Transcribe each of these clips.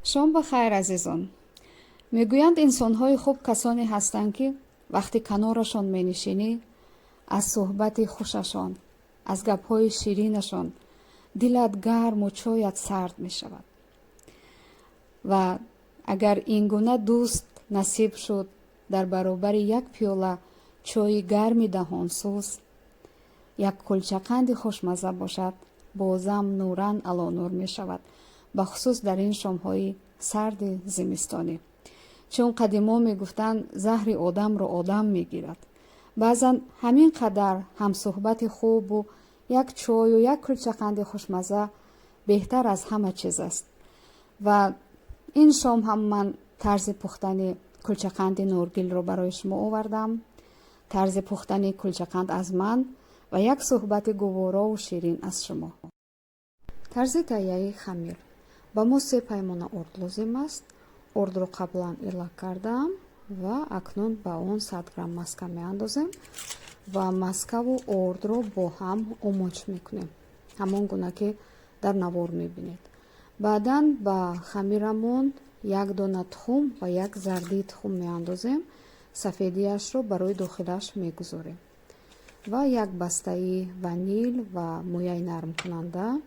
шом бахайр азизон. мегӯянд инсонҳои хуб касоне ҳастанд ки вақте канорашон менишинӣ, аз суҳбати хушашон, аз гапҳои ширинашон дилат гарму чоят сард мешавад. ва агар ин гуна дӯст насиб шуд дар баробари як пиёла чойи гарми даҳонсӯз, як кулчақанди хушмазза бошад, бозам нуран алонур мешавад, бахусус дар ин шомҳои сарди зимистонӣ. чун қадимо мегуфтанд заҳри одамро одам мегирад. баъзан ҳамин қадар ҳамсуҳбати хубу як чою як кулчақанди хушмазза беҳтар аз ҳама чиз аст. ва ин шом ҳам ман тарзи пухтани кулчақанди нургилро барои шумо овардам. тарзи пухтани кулчақанд аз ман ва як суҳбати гуворову ширин аз шумо. тарзи тайяи хамир. ба мо 3 паймона урд лозим аст. урдро қаблан илак кардам ва акнун ба он 100 грамм маска меандозем ва маскаву урдро бо ҳам умоч мекунем, ҳамон гуна ки дар навор мебинед. баъдан ба хамирамон 1 дона тухм ва 1 зардии тухм меандозем. сафедиашро барои дохилаш мегузорем ва 1 бастаи ванил ва мӯяи нармкунанда,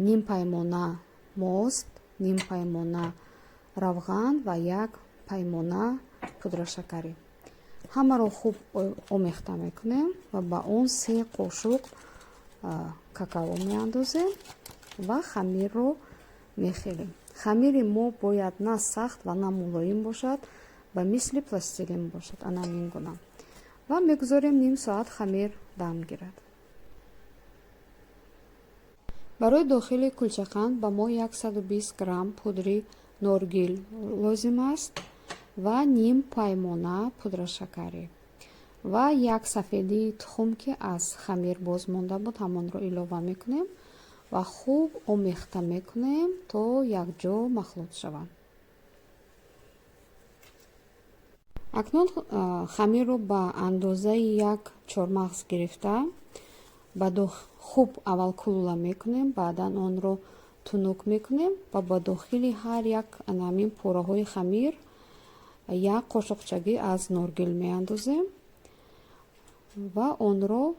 ним паймона мост, ним паймона равған ва 1 паймона пудрашакарӣ. ҳамаро хуб омехта мекунем ва ба он 3 қошуқ какао меандозем ва хамирро мехелем. хамири мо бояд на сахт ва на мулоим бошад, ба мисли пластилин бошад, анамин гуна. ва мегузорем ним соат хамир дам гирад. барои дохили кулчақанд ба мо 120 грамм пудри норгил лозим аст ва ним паймона пудрашакарӣ ва 1 сафедии тухм ки аз хамир боз монда буд, ҳамонро илова мекунем ва хуб омехта мекунем то якҷо махлут шаванд. акнун хамирро ба андозаи 1 чормағз гирифта хуб аввал кулула мекунем, баъдан онро тунук мекунем ва ба дохили ҳар як анамин пораҳои хамир 1 қошуқчагӣ аз норгил меандозем ва онро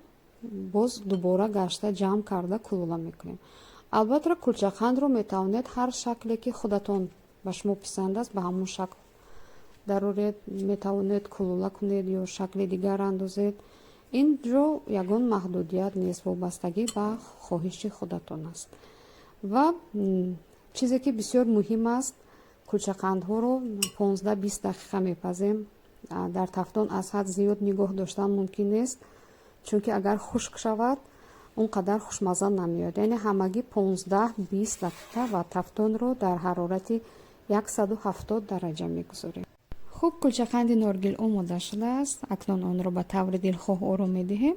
боз дубора гашта ҷамъ карда кулула мекунем. албатта кулчақандро метавонед ҳар шакле ки худатон ба шумо писанд аст ба ҳамон шакл дароред метавонед кулула кунед ё шакли дигар андозед. инҷо ягон маҳдудият нест, вобастагӣ ба хоҳиши худатон аст. ва чизе ки бисёр муҳим аст, кулчақандҳоро 15-20 дақиқа мепазем. дар тафтон аз ҳад зиёд нигоҳ доштан мумкин нест, чунки агар хушк шавад он қадар хушмазза намеояд. яъне ҳамагӣ 15-20 дақиқа ва тафтонро дар ҳарорати 170 дараҷа мегузорем. хуб, кулчақанди норгил омода шудааст. акнун онро ба таври дилхоҳ ором медиҳем.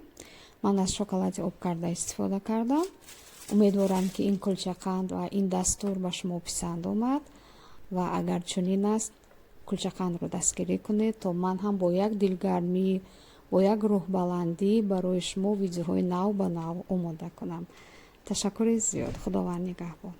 ман аз шоколади обкарда истифода кардам. умедворам ки ин кулчақанд ва ин дастур ба шумо писанд омад ва агар чунин аст, кулчақандро дастгирӣ кунед то ман ҳам бо як дилгармӣ, бо як рӯҳбаландӣ барои шумо видеоҳои нав ба нав омода кунам. ташаккури зиёд. худованд нигаҳбон.